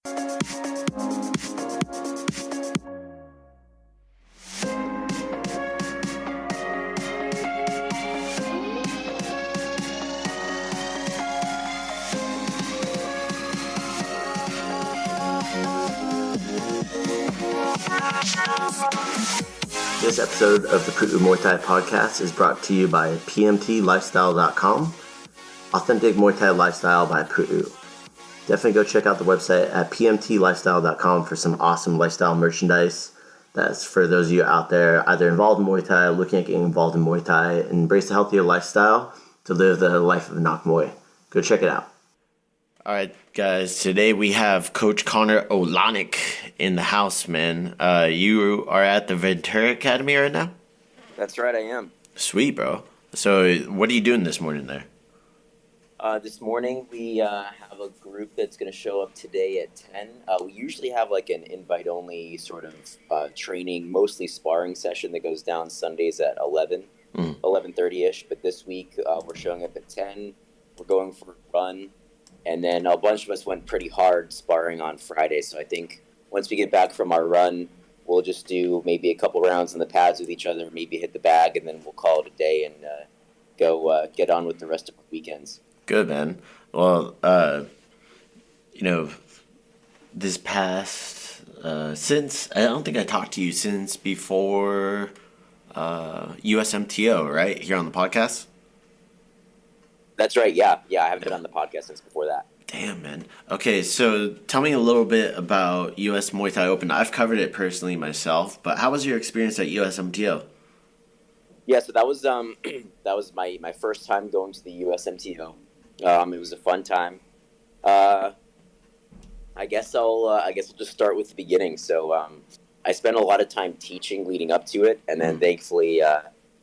This episode of the Pu'u Muay Thai podcast is brought to you by pmtlifestyle.com, Authentic Muay Thai Lifestyle by Pu'u. Definitely go check out the website at pmtlifestyle.com for some awesome lifestyle merchandise. That's for those of you out there either involved in Muay Thai, looking at getting involved in Muay Thai, and embrace a healthier lifestyle to live the life of a Nok Muay. Go check it out. All right, guys. Today we have Coach Connor Olanik in the house, man. You are at the Ventura Academy right now? That's right, I am. Sweet, bro. So what are you doing this morning there? This morning we have a group that's going to show up today at 10. We usually have like an invite-only sort of training, mostly sparring session that goes down Sundays at 11, 11:30-ish. But this week we're showing up at 10. We're going for a run. And then a bunch of us went pretty hard sparring on Friday. So I think once we get back from our run, we'll just do maybe a couple rounds on the pads with each other, maybe hit the bag, and then we'll call it a day and go get on with the rest of our weekends. Good, man. Well, this past, since, I don't think I talked to you since before USMTO, right? Here on the podcast? That's right, yeah. I haven't been on the podcast since before that. Damn, man. Okay, so tell me a little bit about US Muay Thai Open. I've covered it personally myself, but how was your experience at USMTO? Yeah, so that was my first time going to the USMTO. It was a fun time. I guess I'll just start with the beginning. So I spent a lot of time teaching leading up to it, and then thankfully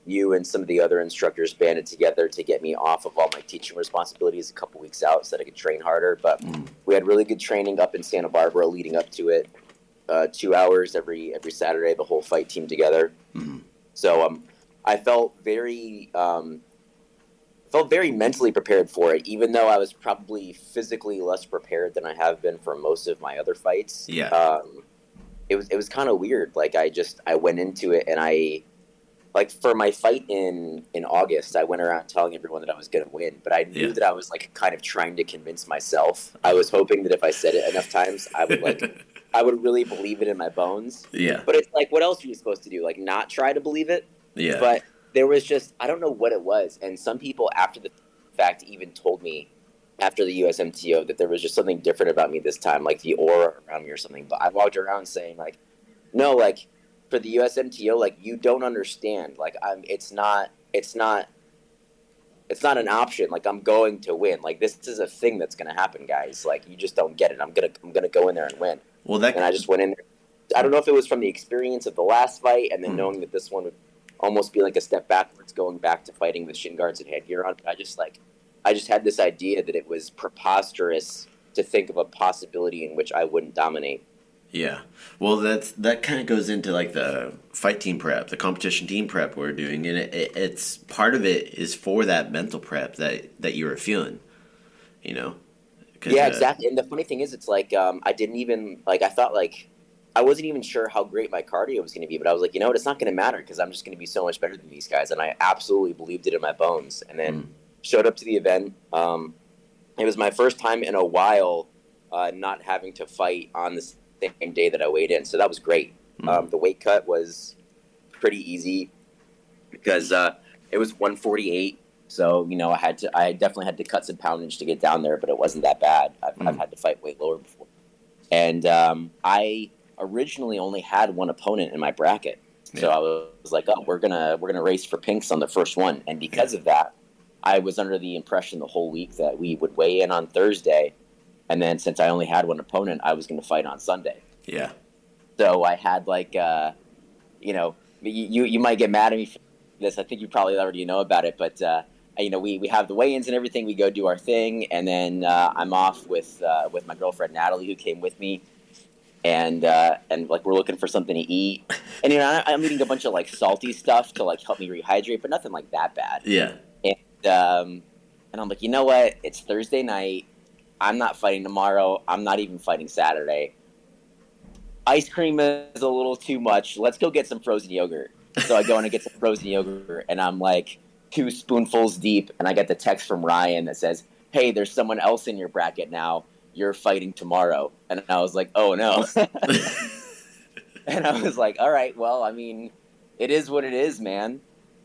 you and some of the other instructors banded together to get me off of all my teaching responsibilities a couple weeks out so that I could train harder. But we had really good training up in Santa Barbara leading up to it. 2 hours every Saturday, the whole fight team together. So I felt very mentally prepared for it, even though I was probably physically less prepared than I have been for most of my other fights. Yeah. It was kind of weird. Like I went into it and like for my fight in August, I went around telling everyone that I was going to win, but I knew that I was like kind of trying to convince myself. I was hoping that if I said it enough times, I would really believe it in my bones. Yeah. But it's like, what else are you supposed to do? Like not try to believe it? Yeah. But there was just, I don't know what it was. And some people after the fact even told me after the USMTO that there was just something different about me this time, like the aura around me or something. But I walked around saying like, no, like, for the USMTO, like you don't understand. Like it's not an option. Like I'm going to win. Like this is a thing that's going to happen, guys. Like you just don't get it. I'm gonna go in there and win. Well, and I just went in there. I don't know if it was from the experience of the last fight, and then knowing that this one would almost be like a step backwards, going back to fighting with shin guards and headgear on. I just had this idea that it was preposterous to think of a possibility in which I wouldn't dominate. Yeah. Well, that kind of goes into like the fight team prep, the competition team prep we're doing, and it's part of it is for that mental prep that you were feeling, Yeah, exactly. And the funny thing is, it's like I didn't even I thought like I wasn't even sure how great my cardio was going to be, but I was like, it's not going to matter because I'm just going to be so much better than these guys, and I absolutely believed it in my bones. And then showed up to the event. It was my first time in a while not having to fight on the same day that I weighed in, so that was great. The weight cut was pretty easy because it was 148, so I definitely had to cut some poundage to get down there, but it wasn't that bad. I've had to fight way lower before, and I originally only had one opponent in my bracket, so I was like, oh, we're gonna race for pinks on the first one, and because of that, I was under the impression the whole week that we would weigh in on Thursday. And then since I only had one opponent, I was going to fight on Sunday. Yeah. So I had you might get mad at me for this. I think you probably already know about it. But, we have the weigh-ins and everything. We go do our thing. And then I'm off with my girlfriend, Natalie, who came with me. And we're looking for something to eat. And, I'm eating a bunch of, salty stuff to, help me rehydrate, but nothing like that bad. Yeah. And I'm like, you know what? It's Thursday night. I'm not fighting tomorrow. I'm not even fighting Saturday. Ice cream is a little too much. Let's go get some frozen yogurt. So I go and I get some frozen yogurt, and I'm like 2 spoonfuls deep, and I get the text from Ryan that says, "Hey, there's someone else in your bracket now. You're fighting tomorrow." And I was like, "Oh no." And I was like, "All right, well, I mean, it is what it is, man."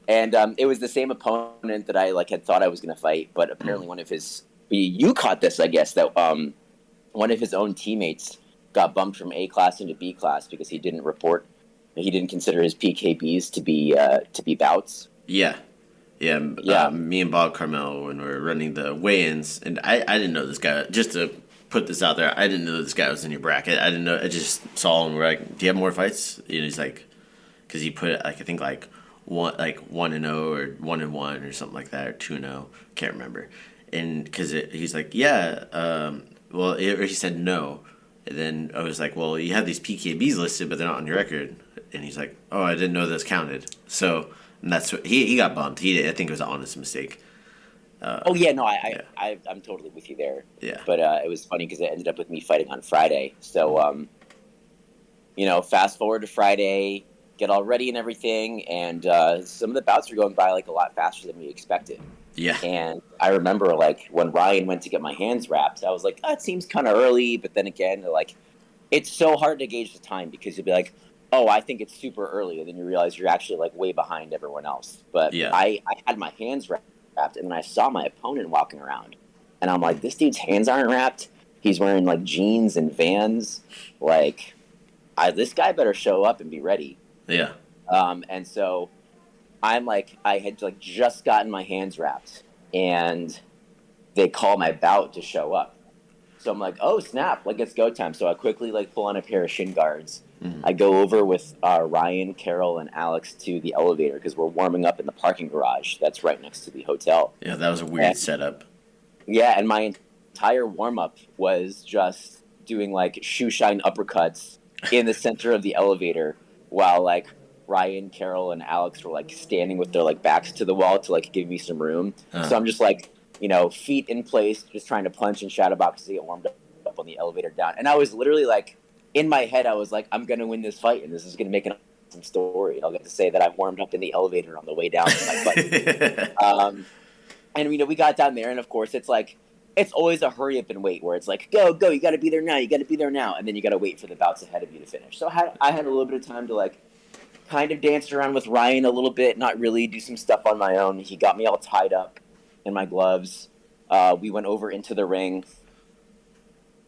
And it was the same opponent that I like had thought I was going to fight, but apparently one of his you caught this, I guess, that one of his own teammates got bumped from A class into B class because he didn't report. He didn't consider his PKBs to be bouts. Yeah. Me and Bob Carmel, when we were running the weigh-ins, and I didn't know this guy. Just to put this out there, I didn't know this guy was in your bracket. I didn't know. I just saw him. We're like, "Do you have more fights?" And he's like, because he put I think 1-0 or 1-1 or something like that, or 2-0. Can't remember. And because he's like, yeah. He said no. And then I was like, well, you have these PKBs listed, but they're not on your record. And he's like, oh, I didn't know this counted. So and that's what, he got bumped. I think it was an honest mistake. I'm totally with you there. Yeah. But it was funny because it ended up with me fighting on Friday. So, fast forward to Friday, get all ready and everything, and some of the bouts are going by like a lot faster than we expected. Yeah. And I remember like when Ryan went to get my hands wrapped, I was like, oh, it seems kind of early. But then again, like, it's so hard to gauge the time because you'll be like, oh, I think it's super early. And then you realize you're actually like way behind everyone else. But yeah. I had my hands wrapped, and then I saw my opponent walking around. And I'm like, this dude's hands aren't wrapped. He's wearing like jeans and Vans. Like, this guy better show up and be ready. Yeah. And so I'm like, I had like just gotten my hands wrapped, and they call my bout to show up. So I'm like, oh snap, like it's go time. So I quickly like pull on a pair of shin guards. Mm-hmm. I go over with Ryan, Carol, and Alex to the elevator because we're warming up in the parking garage that's right next to the hotel. Yeah, that was a weird setup. Yeah, and my entire warm up was just doing like shoe shine uppercuts in the center of the elevator while like Ryan, Carol, and Alex were like standing with their like backs to the wall to like give me some room. So I'm just like, feet in place, just trying to punch and shadow box to get warmed up on the elevator down. And I was literally like, in my head, I was like, I'm going to win this fight, and this is going to make an awesome story. And I'll get to say that I warmed up in the elevator on the way down to my fight. And, we got down there, and of course, it's like, it's always a hurry up and wait where it's like, go, you got to be there now, and then you got to wait for the bouts ahead of you to finish. So I had a little bit of time to like kind of dance around with Ryan a little bit, not really do some stuff on my own. He got me all tied up in my gloves. We went over into the ring,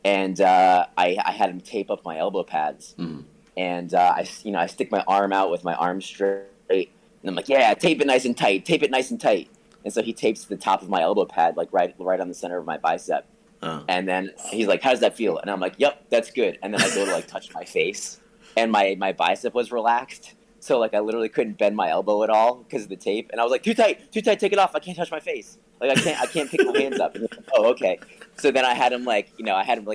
and I had him tape up my elbow pads. Mm. And I stick my arm out with my arm straight, and I'm like, yeah, tape it nice and tight. And so he tapes the top of my elbow pad, like right on the center of my bicep. And then he's like, how does that feel? And I'm like, yep, that's good. And then I go to like touch my face, and my bicep was relaxed. So like I literally couldn't bend my elbow at all because of the tape. And I was like, too tight, take it off. I can't touch my face. Like I can't pick my hands up. And like, oh, okay. So then I had him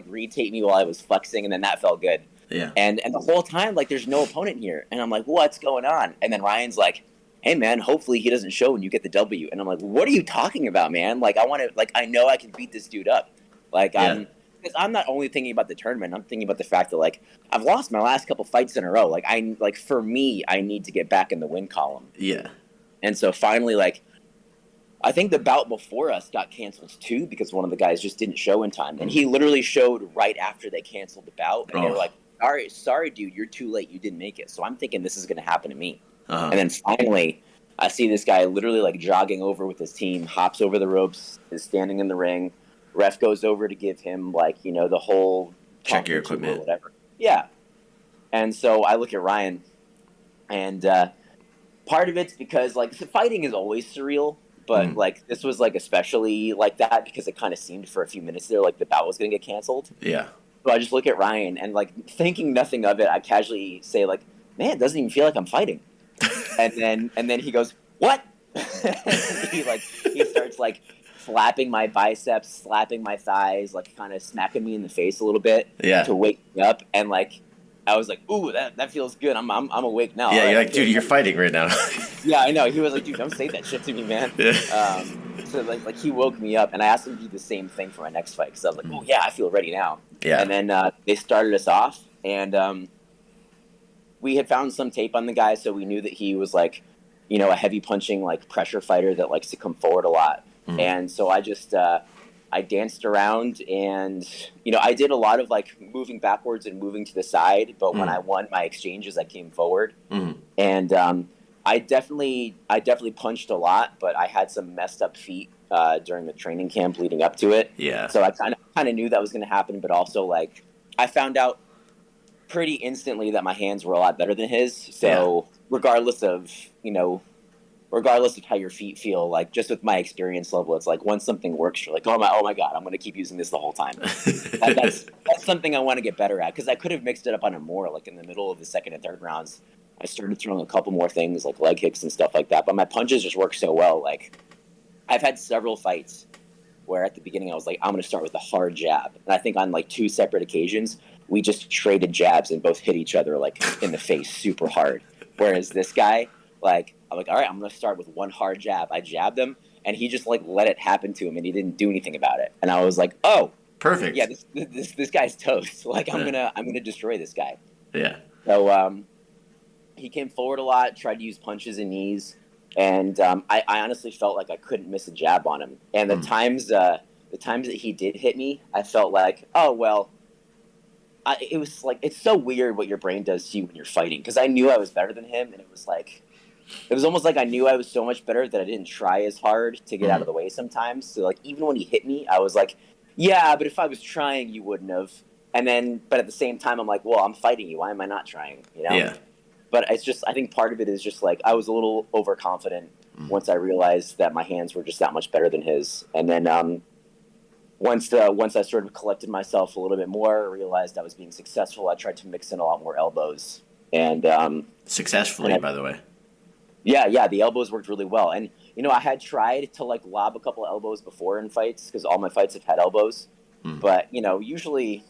re-tape me while I was flexing, and then that felt good. Yeah. And the whole time, like, there's no opponent here. And I'm like, what's going on? And then Ryan's like, hey man, hopefully he doesn't show when you get the W. And I'm like, what are you talking about, man? Like I know I can beat this dude up. Like I'm not only thinking about the tournament, I'm thinking about the fact that like I've lost my last couple fights in a row. Like for me, I need to get back in the win column. Yeah. And so finally, like, I think the bout before us got canceled too because one of the guys just didn't show in time. And he literally showed right after they canceled the bout. And they were like, sorry, dude, you're too late. You didn't make it. So I'm thinking this is going to happen to me. Uh-huh. And then finally, I see this guy literally like jogging over with his team, hops over the ropes, is standing in the ring. Ref goes over to give him like, the whole check your equipment or whatever. Yeah. And so I look at Ryan, and part of it's because like fighting is always surreal, but like this was like especially like that because it kind of seemed for a few minutes there like the bout was going to get canceled. Yeah. So I just look at Ryan and like thinking nothing of it, I casually say like, man, it doesn't even feel like I'm fighting. and then he goes, what? he starts like slapping my biceps, slapping my thighs, like kind of smacking me in the face a little bit to wake me up. And like I was like, ooh, that feels good. I'm awake now. Yeah, Right, you're like, dude, you're fighting right now. yeah, I know. He was like, dude, don't say that shit to me, man. Yeah. So like he woke me up, and I asked him to do the same thing for my next fight because I was like, oh yeah, I feel ready now. Yeah. And then they started us off, and we had found some tape on the guy, so we knew that he was like, you know, a heavy punching like pressure fighter that likes to come forward a lot. And so I just I danced around, and you know, I did a lot of like moving backwards and moving to the side. But when I won my exchanges, I came forward, and I definitely punched a lot, but I had some messed up feet during the training camp leading up to it. Yeah. So I kind of knew that was going to happen, but also like I found out pretty instantly that my hands were a lot better than his. So regardless of how your feet feel, like just with my experience level, it's like once something works, you're like, oh my god, I'm going to keep using this the whole time. that's something I want to get better at, because I could have mixed it up on a more like in the middle of the second and third rounds. I started throwing a couple more things like leg kicks and stuff like that, but my punches just work so well. Like I've had several fights where at the beginning I was like, I'm going to start with a hard jab, and I think on like 2 separate occasions we just traded jabs and both hit each other like in the face super hard. Whereas this guy, like, I'm like, all right, I'm going to start with one hard jab. I jabbed him, and he just like let it happen to him, and he didn't do anything about it. And I was like, oh, perfect. Yeah, this guy's toast. Like I'm gonna destroy this guy. Yeah. So he came forward a lot, tried to use punches and knees, and I honestly felt like I couldn't miss a jab on him. And the times that he did hit me, I felt like, oh well. It was like, it's so weird what your brain does to you when you're fighting, because I knew I was better than him, and it was almost like I knew I was so much better that I didn't try as hard to get out of the way sometimes. So like even when he hit me, I was like, yeah, but if I was trying, you wouldn't have. And then, but at the same time, I'm like, well, I'm fighting you. Why am I not trying? You know? Yeah. But it's just, I think part of it is just like I was a little overconfident once I realized that my hands were just that much better than his. And then once I sort of collected myself a little bit more, realized I was being successful, I tried to mix in a lot more elbows. And successfully, by the way. Yeah, the elbows worked really well. And, you know, I had tried to, like, lob a couple elbows before in fights, because all my fights have had elbows. But, you know, usually,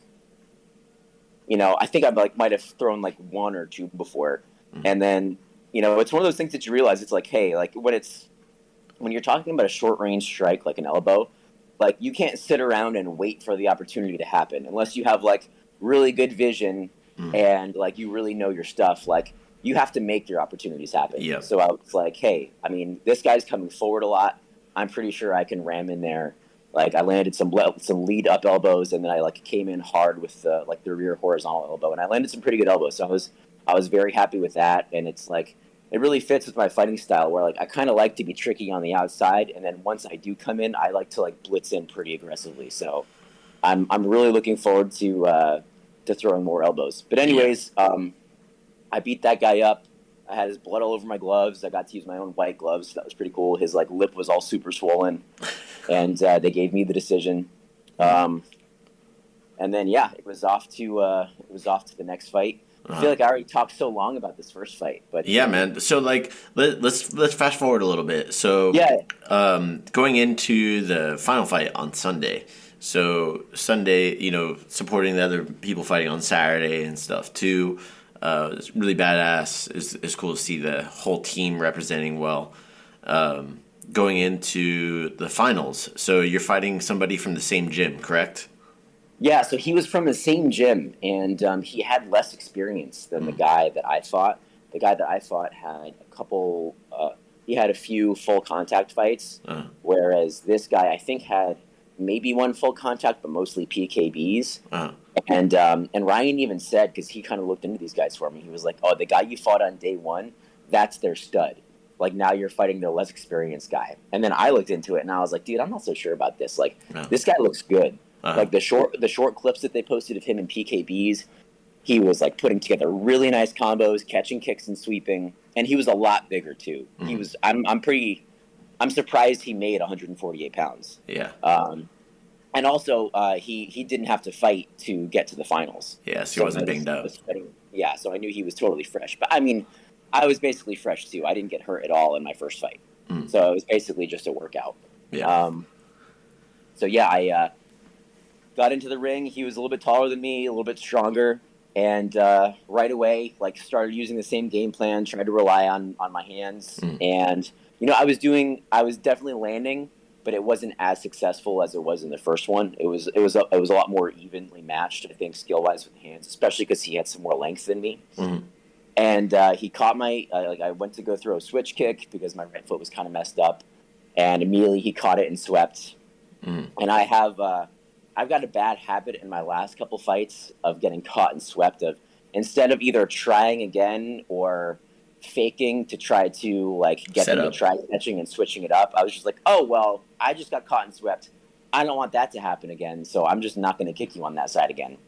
you know, I think I, like, might have thrown, like, 1 or 2 before. And then, you know, it's one of those things that you realize, it's like, hey, like, when you're talking about a short-range strike, like an elbow, like, you can't sit around and wait for the opportunity to happen unless you have, like, really good vision and, like, you really know your stuff. Like, you have to make your opportunities happen. Yep. So I was like, hey, I mean, this guy's coming forward a lot. I'm pretty sure I can ram in there. Like, I landed some lead up elbows, and then I, like, came in hard with the rear horizontal elbow, and I landed some pretty good elbows. So I was very happy with that, and it's like, it really fits with my fighting style, where like I kind of like to be tricky on the outside, and then once I do come in, I like to like blitz in pretty aggressively. So I'm really looking forward to throwing more elbows. But anyways, I beat that guy up. I had his blood all over my gloves. I got to use my own white gloves. So that was pretty cool. His like lip was all super swollen, and they gave me the decision. And then it was off to the next fight. I feel like I already talked so long about this first fight, but yeah, man. So like, let's fast forward a little bit. So going into the final fight on Sunday. So Sunday, you know, supporting the other people fighting on Saturday and stuff too. It's really badass. It's cool to see the whole team representing well. Going into the finals. So you're fighting somebody from the same gym, correct? Yeah, so he was from the same gym, and he had less experience than the guy that I fought. The guy that I fought had he had a few full contact fights, whereas this guy, I think, had maybe 1 full contact, but mostly PKBs. And Ryan even said, because he kind of looked into these guys for me, he was like, oh, the guy you fought on day 1, that's their stud. Like, now you're fighting the less experienced guy. And then I looked into it, and I was like, dude, I'm not so sure about this. Like, this guy looks good. Like the short clips that they posted of him in PKBs, he was like putting together really nice combos, catching kicks and sweeping, and he was a lot bigger too. He was. I'm surprised he made 148 pounds. Yeah. And also he didn't have to fight to get to the finals. Yeah, so he wasn't banged up. Yeah, so I knew he was totally fresh. But I mean, I was basically fresh too. I didn't get hurt at all in my first fight, so it was basically just a workout. Yeah. So yeah, I got into the ring. He was a little bit taller than me, a little bit stronger. And right away, like, started using the same game plan, tried to rely on my hands. And, I was definitely landing, but it wasn't as successful as it was in the first one. It was a lot more evenly matched, I think, skill-wise with hands, especially because he had some more length than me. And he caught I went to go throw a switch kick because my right foot was kind of messed up. And immediately he caught it and swept. And I've got a bad habit in my last couple fights of getting caught and swept, of instead of either trying again or faking to try to like get them to try catching and switching it up. I was just like, oh, well, I just got caught and swept. I don't want that to happen again. So I'm just not going to kick you on that side again.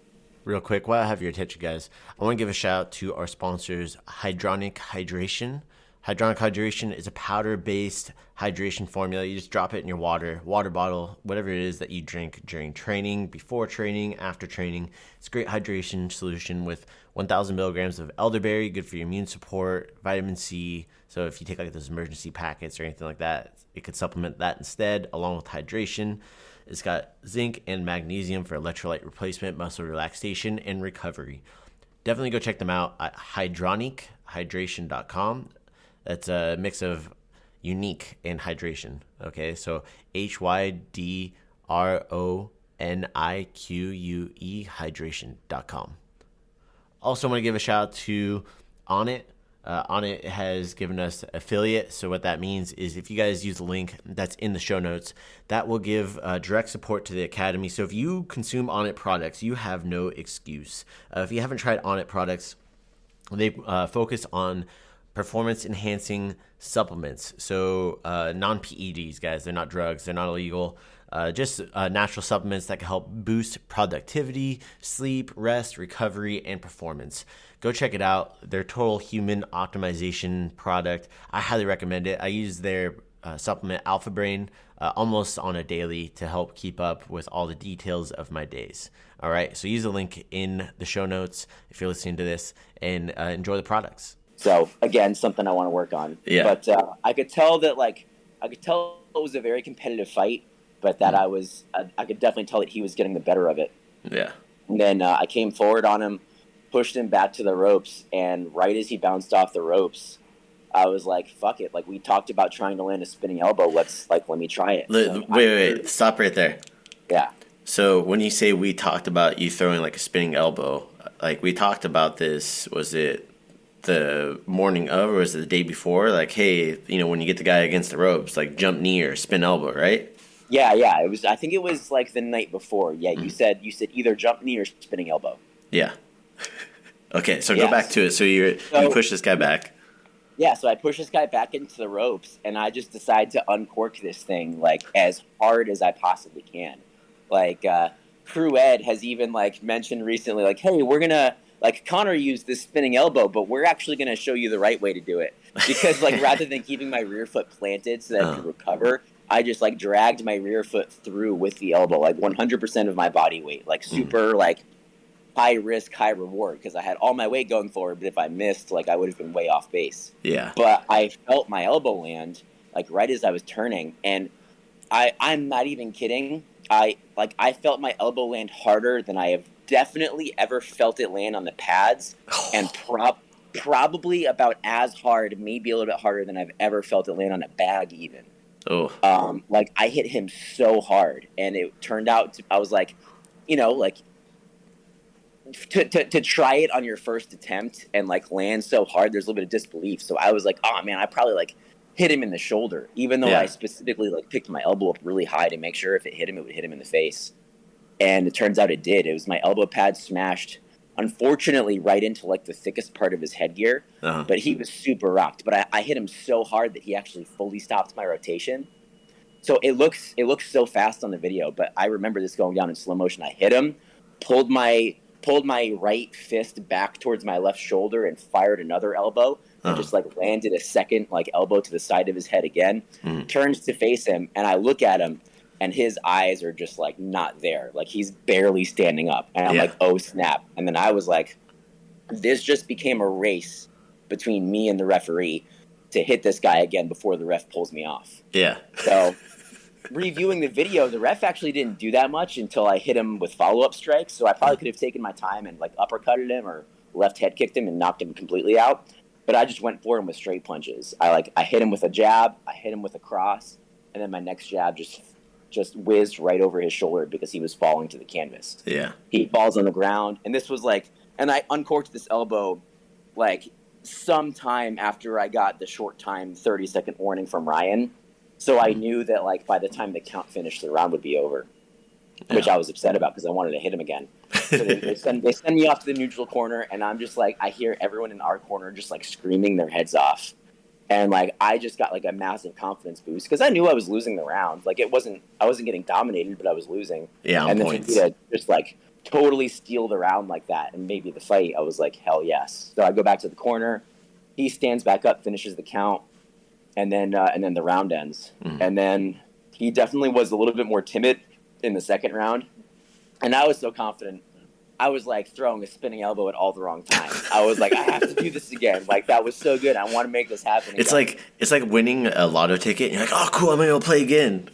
Real quick, while I have your attention, guys, I want to give a shout out to our sponsors, Hydronic Hydration. Hydronic Hydration is a powder-based hydration formula. You just drop it in your water bottle, whatever it is that you drink during training, before training, after training. It's a great hydration solution with 1,000 milligrams of elderberry, good for your immune support, vitamin C. So if you take like those emergency packets or anything like that, it could supplement that instead, along with hydration. It's got zinc and magnesium for electrolyte replacement, muscle relaxation, and recovery. Definitely go check them out at hydronichydration.com. That's a mix of unique and hydration. Okay, so HYDRONIQUE hydration.com. Also, want to give a shout out to Onnit. Onnit has given us affiliate. So what that means is if you guys use the link that's in the show notes, that will give direct support to the Academy. So if you consume Onnit products, you have no excuse. If you haven't tried Onnit products, they focus on performance-enhancing supplements. So non-PEDs, guys. They're not drugs. They're not illegal. Just natural supplements that can help boost productivity, sleep, rest, recovery, and performance. Go check it out. Their total human optimization product. I highly recommend it. I use their supplement Alpha Brain almost on a daily to help keep up with all the details of my days. All right, so use the link in the show notes if you're listening to this, and enjoy the products. So again, something I want to work on. Yeah. But I could tell it was a very competitive fight, but that I could definitely tell that he was getting the better of it. Yeah. And then I came forward on him, pushed him back to the ropes, and right as he bounced off the ropes, I was like, fuck it. Like, we talked about trying to land a spinning elbow. Let me try it. Wait. Stop right there. Yeah. So when you say we talked about you throwing like a spinning elbow, like we talked about this, was it the morning of or was it the day before? Like, hey, when you get the guy against the ropes, like jump knee or spin elbow, right? Yeah. It was. I think it was like the night before. Yeah. You said either jump knee or spinning elbow. Yeah. Okay. So go back to it. So you push this guy back. Yeah. So I push this guy back into the ropes, and I just decide to uncork this thing like as hard as I possibly can. Like Crew Ed has even like mentioned recently, like, hey, we're gonna. Like, Connor used this spinning elbow, but we're actually going to show you the right way to do it. Because, like, rather than keeping my rear foot planted so that I could recover, I just, like, dragged my rear foot through with the elbow, like, 100% of my body weight. Like, super, like, high risk, high reward. Because I had all my weight going forward, but if I missed, like, I would have been way off base. Yeah. But I felt my elbow land, like, right as I was turning. And I'm not even kidding. I felt my elbow land harder than I have definitely ever felt it land on the pads, and probably about as hard, maybe a little bit harder than I've ever felt it land on a bag even. Oh. Like, I hit him so hard, and it turned out I was like, like to try it on your first attempt and like land so hard, there's a little bit of disbelief. So I was like, oh man, I probably like hit him in the shoulder, even though I specifically like picked my elbow up really high to make sure if it hit him, it would hit him in the face. And it turns out it did. It was my elbow pad smashed, unfortunately, right into like the thickest part of his headgear. But he was super rocked. But I hit him so hard that he actually fully stopped my rotation. So it looks so fast on the video. But I remember this going down in slow motion. I hit him, pulled my right fist back towards my left shoulder, and fired another elbow. And just like landed a second like elbow to the side of his head again. Turns to face him, and I look at him. And his eyes are just, like, not there. Like, he's barely standing up. And I'm like, oh, snap. And then I was like, this just became a race between me and the referee to hit this guy again before the ref pulls me off. Yeah. So reviewing the video, the ref actually didn't do that much until I hit him with follow-up strikes. So I probably could have taken my time and like uppercutted him or left head kicked him and knocked him completely out. But I just went for him with straight punches. I hit him with a jab, I hit him with a cross, and then my next jab just whizzed right over his shoulder because he was falling to the canvas. Yeah. He falls on the ground, and this was like, and I uncorked this elbow like sometime after I got the short time 30-second warning from Ryan. So I knew that like by the time the count finished, the round would be over, which I was upset about because I wanted to hit him again. So they send me off to the neutral corner, and I'm just like, I hear everyone in our corner just like screaming their heads off. And like I just got like a massive confidence boost because I knew I was losing the round. Like I wasn't getting dominated, but I was losing. Yeah, and then points. to just like totally steal the round like that and maybe the fight, I was like, hell yes. So I go back to the corner. He stands back up, finishes the count, and then the round ends. Mm-hmm. And then he definitely was a little bit more timid in the second round. And I was so confident. I was like throwing a spinning elbow at all the wrong times. I was like, I have to do this again. Like that was so good. I want to make this happen again. It's like winning a lotto ticket. And you're like, oh, cool, I'm gonna play again.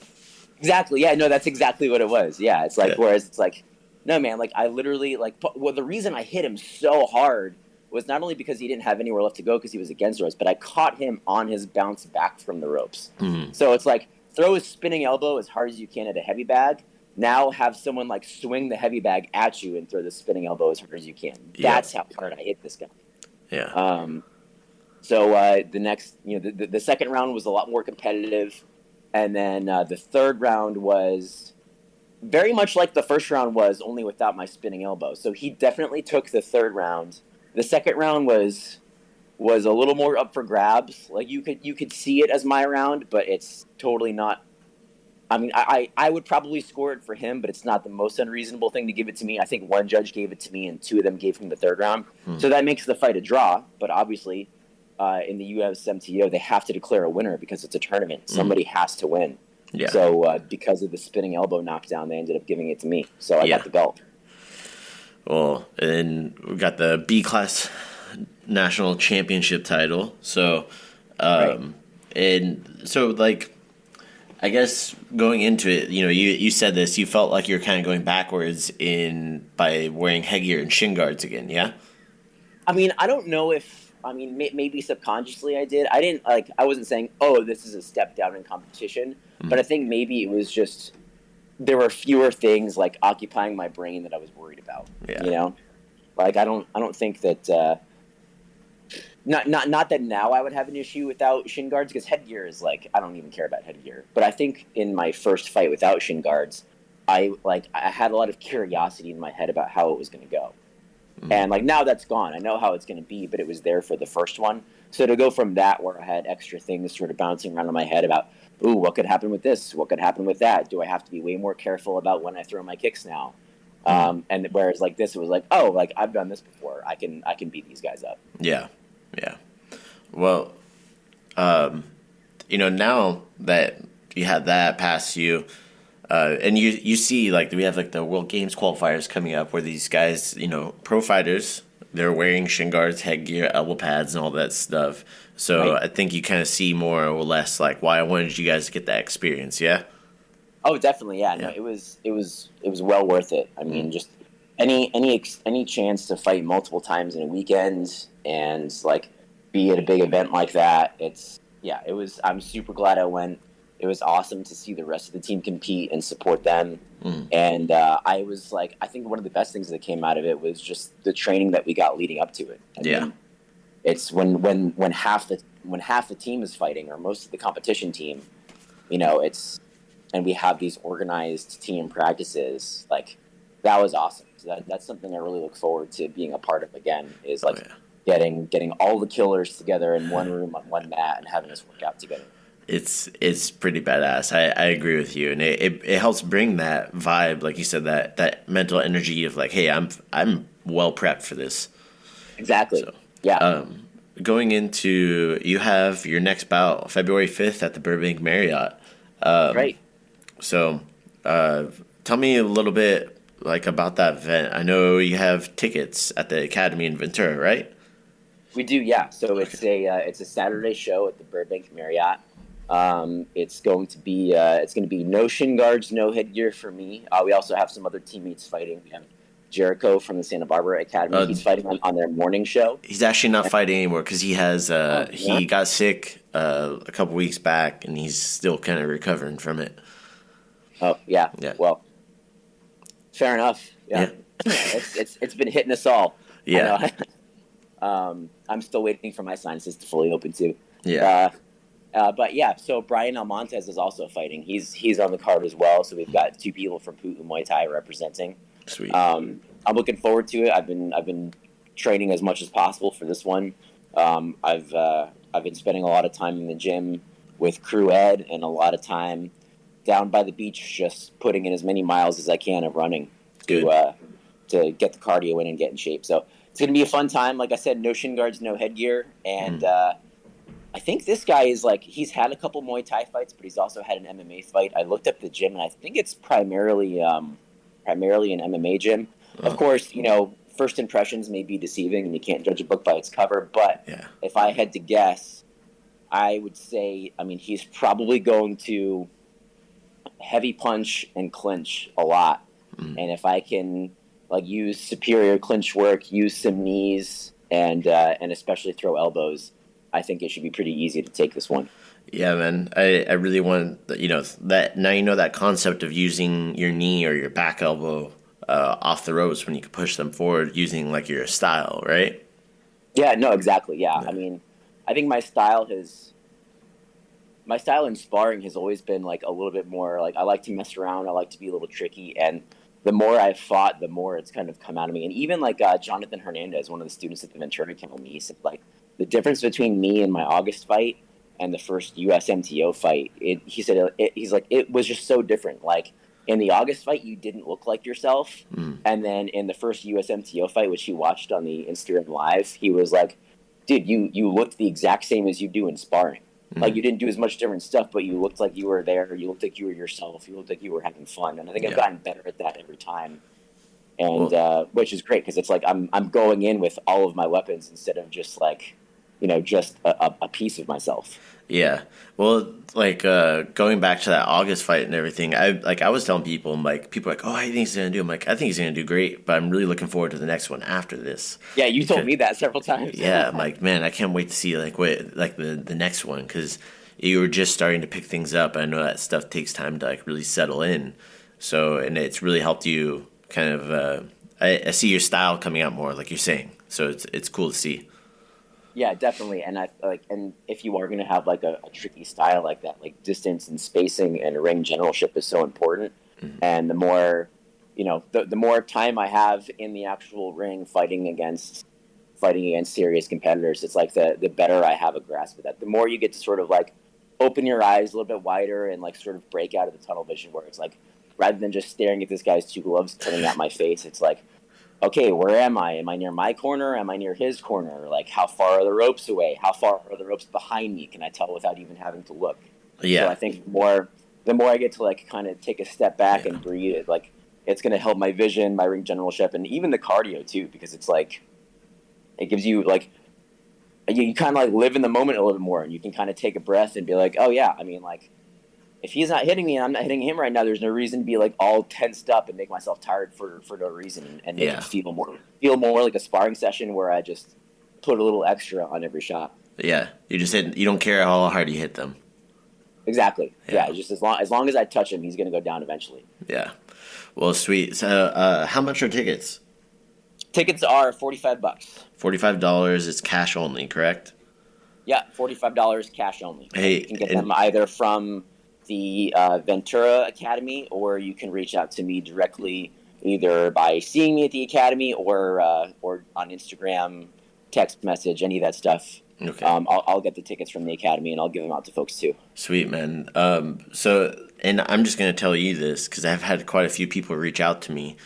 Exactly. Yeah. No, that's exactly what it was. Yeah. It's like whereas it's like, no, man. Like I literally the reason I hit him so hard was not only because he didn't have anywhere left to go because he was against the ropes, but I caught him on his bounce back from the ropes. Mm-hmm. So it's like throw a spinning elbow as hard as you can at a heavy bag. Now have someone like swing the heavy bag at you and throw the spinning elbow as hard as you can. That's how hard I hit this guy. Yeah. So the next, the second round was a lot more competitive, and then the third round was very much like the first round was, only without my spinning elbow. So he definitely took the third round. The second round was a little more up for grabs. Like you could see it as my round, but it's totally not. I mean, I would probably score it for him, but it's not the most unreasonable thing to give it to me. I think one judge gave it to me, and two of them gave him the third round. So that makes the fight a draw. But obviously, in the USMTO, they have to declare a winner because it's a tournament. Somebody has to win. Yeah. So because of the spinning elbow knockdown, they ended up giving it to me. So I got the belt. Well, and we got the B-class national championship title. So, and so like, I guess going into it, you said this, you felt like you're kind of going backwards by wearing headgear and shin guards again, yeah? I mean, I don't know if, maybe subconsciously I did. I wasn't saying, oh, this is a step down in competition, but I think maybe it was just, there were fewer things like occupying my brain that I was worried about, Like, I don't think that, Not that now I would have an issue without shin guards, because headgear is like, I don't even care about headgear. But I think in my first fight without shin guards, I had a lot of curiosity in my head about how it was going to go. And like now that's gone. I know how it's going to be, but it was there for the first one. So to go from that, where I had extra things sort of bouncing around in my head about, ooh, what could happen with this? What could happen with that? Do I have to be way more careful about when I throw my kicks now? And whereas like this, it was like, oh, like I've done this before. I can beat these guys up. Yeah. Yeah. Well, now that you have that past you, and you see, like, we have, like, the World Games qualifiers coming up where these guys, pro fighters, they're wearing shin guards, headgear, elbow pads, and all that stuff. So I think you kind of see more or less, like, why I wanted you guys to get that experience, yeah? Oh, definitely, yeah. No, it was well worth it. I mean, just any chance to fight multiple times in a weekend and like be at a big event like that, I'm super glad I went. It was awesome to see the rest of the team compete and support them. And I was like, I think one of the best things that came out of it was just the training that we got leading up to it. I mean, it's when half the team is fighting, or most of the competition team, and we have these organized team practices, like that was awesome. So that's something I really look forward to being a part of again, is like getting all the killers together in one room on one mat and having us work out together. It's pretty badass. I agree with you, and it helps bring that vibe, like you said, that mental energy of like, hey, I'm well prepped for this. Exactly. So, yeah. Going into, you have your next bout February 5th at the Burbank Marriott. Right. So, tell me a little bit like about that event. I know you have tickets at the Academy in Ventura, right? We do, yeah. So it's a Saturday show at the Burbank Marriott. It's going to be no shin guards, no headgear for me. We also have some other teammates fighting. We have Jericho from the Santa Barbara Academy. He's fighting on their morning show. He's actually not fighting anymore because he has he got sick a couple weeks back, and he's still kind of recovering from it. Oh yeah. Well, fair enough. Yeah. It's been hitting us all. Yeah. I'm still waiting for my sinuses to fully open too. Yeah. But yeah, so Brian Almontes is also fighting. He's on the card as well. So we've got 2 people from Pu'u Muay Thai representing. Sweet. I'm looking forward to it. I've been training as much as possible for this one. I've been spending a lot of time in the gym with crew ed and a lot of time down by the beach, just putting in as many miles as I can of running to get the cardio in and get in shape. So it's going to be a fun time. Like I said, no shin guards, no headgear. And I think this guy is he's had a couple Muay Thai fights, but he's also had an MMA fight. I looked up the gym, and I think it's primarily an MMA gym. Oh. Of course, first impressions may be deceiving, and you can't judge a book by its cover. But if I had to guess, I would say, he's probably going to heavy punch and clinch a lot. And if I can use superior clinch work, use some knees, and especially throw elbows, I think it should be pretty easy to take this one. Yeah, man. I really want that now that concept of using your knee or your back elbow off the ropes when you can push them forward using your style, right? Yeah, no, exactly. Yeah. I think my style in sparring has always been a little bit more I like to mess around. I like to be a little tricky, and the more I've fought, the more it's kind of come out of me. And even Jonathan Hernandez, one of the students at the Ventura Academy, he said the difference between me and my August fight and the first USMTO fight, he's like, it was just so different. In the August fight, you didn't look like yourself. And then in the first USMTO fight, which he watched on the Instagram Live, he was like, dude, you looked the exact same as you do in sparring. You didn't do as much different stuff, but you looked like you were there. You looked like you were yourself. You looked like you were having fun. And I think I've gotten better at that every time. And which is great because it's I'm going in with all of my weapons instead of just just a piece of myself. Yeah. Well, going back to that August fight and everything, I was telling people, people are like, oh, how do you think he's going to do? I'm like, I think he's going to do great, but I'm really looking forward to the next one after this. Yeah, you told me that several times. Yeah, I'm like, man, I can't wait to see the next one because you were just starting to pick things up. I know that stuff takes time to really settle in. So, and it's really helped you kind of, I see your style coming out more, like you're saying. So it's cool to see. Yeah, definitely. And and if you are going to have a tricky style like that, distance and spacing and ring generalship is so important. And the more, the more time I have in the actual ring fighting against serious competitors, it's the better I have a grasp of that. The more you get to sort of open your eyes a little bit wider and sort of break out of the tunnel vision where it's rather than just staring at this guy's 2 gloves turning at my face, it's okay, where am I? Am I near my corner? Am I near his corner? How far are the ropes away? How far are the ropes behind me? Can I tell without even having to look? Yeah. So I think the more I get to kind of take a step back and breathe, it's going to help my vision, my ring generalship, and even the cardio too, because it's it gives you you kind of live in the moment a little bit more, and you can kind of take a breath and be oh yeah, if he's not hitting me and I'm not hitting him right now, there's no reason to be all tensed up and make myself tired for no reason and make it feel more like a sparring session where I just put a little extra on every shot. Yeah, you just you don't care how hard you hit them. Exactly. Yeah, just as long as I touch him, he's going to go down eventually. Yeah. Well, sweet. So, how much are tickets? Tickets are $45. $45. It's cash only, correct? Yeah, $45 cash only. Hey, you can get them either from the Ventura Academy, or you can reach out to me directly either by seeing me at the Academy or on Instagram, text message, any of that stuff. Okay. I'll get the tickets from the Academy and I'll give them out to folks too. Sweet, man. So, and I'm just going to tell you this because I've had quite a few people reach out to me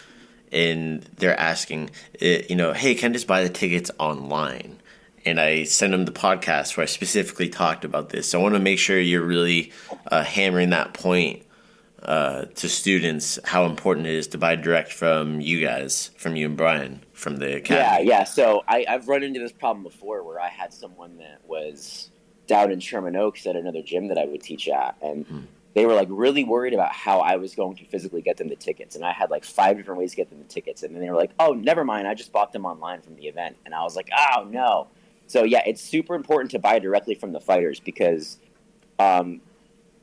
and they're asking, hey, can I just buy the tickets online? And I sent them the podcast where I specifically talked about this. So I want to make sure you're really hammering that point to students, how important it is to buy direct from you guys, from you and Brian, from the Academy. Yeah. So I've run into this problem before where I had someone that was down in Sherman Oaks at another gym that I would teach at, and they were like really worried about how I was going to physically get them the tickets. And I had like 5 different ways to get them the tickets. And then they were like, oh, never mind. I just bought them online from the event. And I was like, oh, no. So, yeah, it's super important to buy directly from the fighters because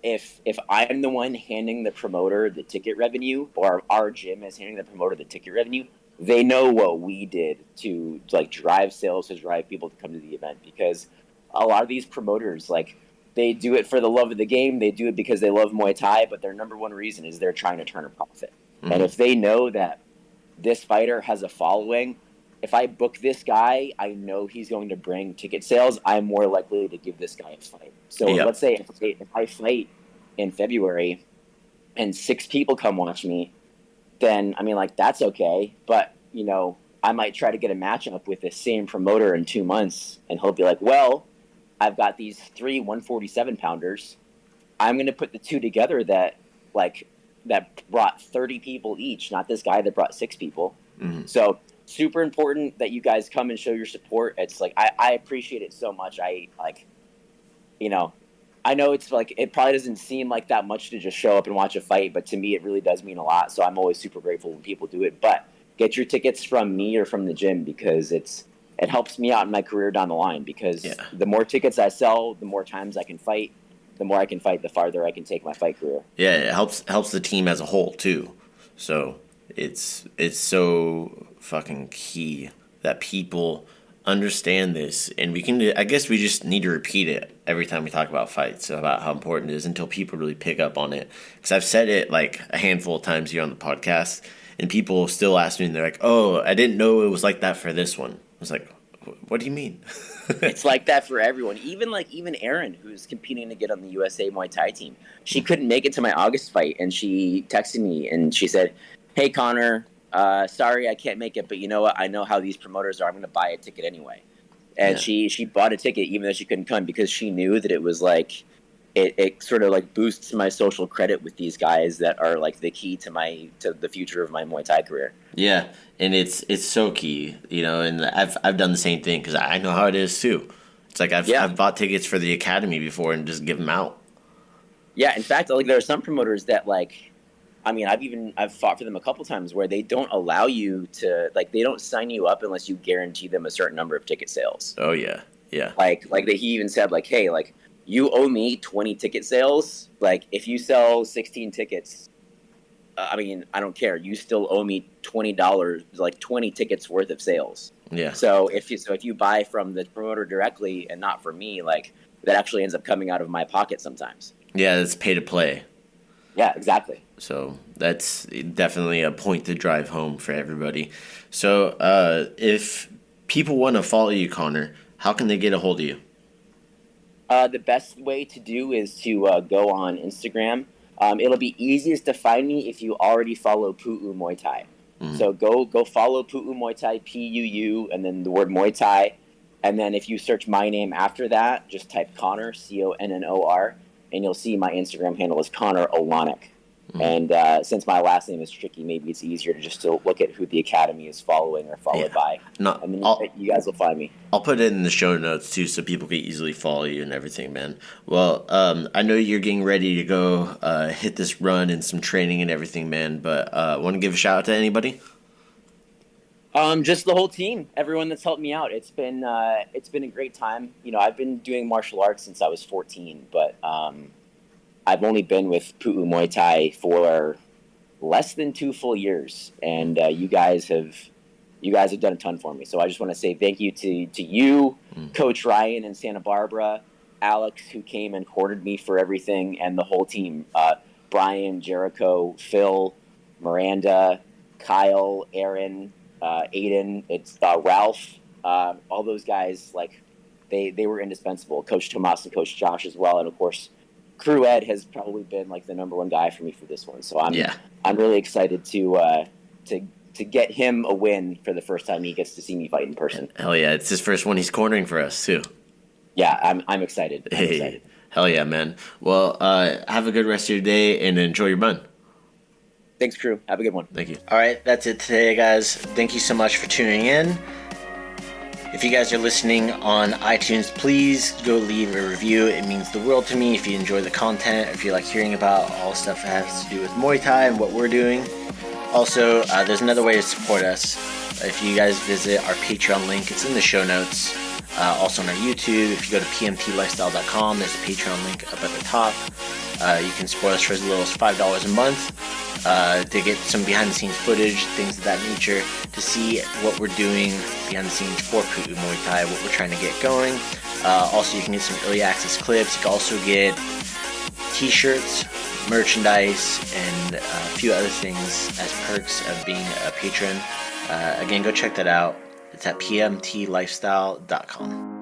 if I'm the one handing the promoter the ticket revenue, or our gym is handing the promoter the ticket revenue, they know what we did to like drive sales, to drive people to come to the event. Because a lot of these promoters, like, they do it for the love of the game. They do it because they love Muay Thai, but their number one reason is they're trying to turn a profit. Mm-hmm. And if they know that this fighter has a following, if I book this guy, I know he's going to bring ticket sales. I'm more likely to give this guy a fight. So let's say if I fight in February and 6 people come watch me, then, I mean, like, that's okay. But, you know, I might try to get a matchup with the same promoter in 2 months, and he'll be like, well, I've got these 3 147-pounders. I'm going to put the 2 together that brought 30 people each, not this guy that brought 6 people. Mm-hmm. So super important that you guys come and show your support. It's like, I appreciate it so much. I know it's like, it probably doesn't seem like that much to just show up and watch a fight, but to me, it really does mean a lot. So I'm always super grateful when people do it. But get your tickets from me or from the gym, because it helps me out in my career down the line, because the more tickets I sell, the more times I can fight. The more I can fight, the farther I can take my fight career. Yeah, it helps the team as a whole too. So it's so fucking key that people understand this, and I guess we just need to repeat it every time we talk about fights, about how important it is, until people really pick up on it. Because I've said it like a handful of times here on the podcast, and people still ask me, and they're like, "Oh, I didn't know it was like that for this one." I was like, "What do you mean?" It's like that for everyone. Even Erin, who's competing to get on the USA Muay Thai team, she couldn't make it to my August fight, and she texted me and she said, "Hey Connor, sorry I can't make it, but you know what? I know how these promoters are. I'm going to buy a ticket anyway." And she bought a ticket even though she couldn't come, because she knew that it was like it sort of like boosts my social credit with these guys that are like the key to the future of my Muay Thai career. Yeah, and it's so key, you know. And I've done the same thing, because I know how it is too. It's like I've bought tickets for the academy before and just give them out. Yeah, in fact, like there are some promoters that like, I mean, I've fought for them a couple times where they don't allow you to, like, they don't sign you up unless you guarantee them a certain number of ticket sales. Oh yeah, yeah. Like he even said, like, hey, like, you owe me 20 ticket sales. Like, if you sell 16 tickets, I mean, I don't care. You still owe me $20, like 20 tickets worth of sales. Yeah. So if you buy from the promoter directly and not from me, like, that actually ends up coming out of my pocket sometimes. Yeah, it's pay to play. Yeah, exactly. So that's definitely a point to drive home for everybody. So if people want to follow you, Connor, how can they get a hold of you? The best way to do is to go on Instagram. It'll be easiest to find me if you already follow Pu'u Muay Thai. Mm-hmm. So go follow Pu'u Muay Thai, Pu'u, and then the word Muay Thai. And then if you search my name after that, just type Connor, Connor, and you'll see my Instagram handle is Connor Olanik. Mm-hmm. And since my last name is tricky, maybe it's easier to just to look at who the academy is following or followed by. No, and then you guys will find me. I'll put it in the show notes too, so people can easily follow you and everything, man. Well, I know you're getting ready to go hit this run and some training and everything, man. But want to give a shout out to anybody? Just the whole team, everyone that's helped me out. It's been a great time. You know, I've been doing martial arts since I was 14, but I've only been with Pu'u Muay Thai for less than 2 full years, and you guys have done a ton for me. So I just want to say thank you to you, Coach Ryan in Santa Barbara, Alex, who came and courted me for everything, and the whole team, Brian, Jericho, Phil, Miranda, Kyle, Aaron, Aiden, it's Ralph, all those guys, like, they were indispensable. Coach Tomas and Coach Josh as well, and of course, Crew Ed has probably been like the number one guy for me for this one. So I'm really excited to get him a win for the first time he gets to see me fight in person. Hell yeah, it's his first one he's cornering for us too. Yeah, I'm excited. Excited. Hell yeah, man. Well, have a good rest of your day and enjoy your run. Thanks, Crew. Have a good one. Thank you. All right, that's it today, guys. Thank you so much for tuning in. If you guys are listening on iTunes, please go leave a review. It means the world to me if you enjoy the content, if you like hearing about all the stuff that has to do with Muay Thai and what we're doing. Also, there's another way to support us. If you guys visit our Patreon link, it's in the show notes. Also on our YouTube, if you go to pmtlifestyle.com, there's a Patreon link up at the top. You can support us for as little as $5 a month to get some behind-the-scenes footage, things of that nature, to see what we're doing behind the scenes for Pu'u Muay Thai, what we're trying to get going. Also, you can get some early access clips. You can also get t-shirts, merchandise, and a few other things as perks of being a patron. Again, go check that out. It's at pmtlifestyle.com.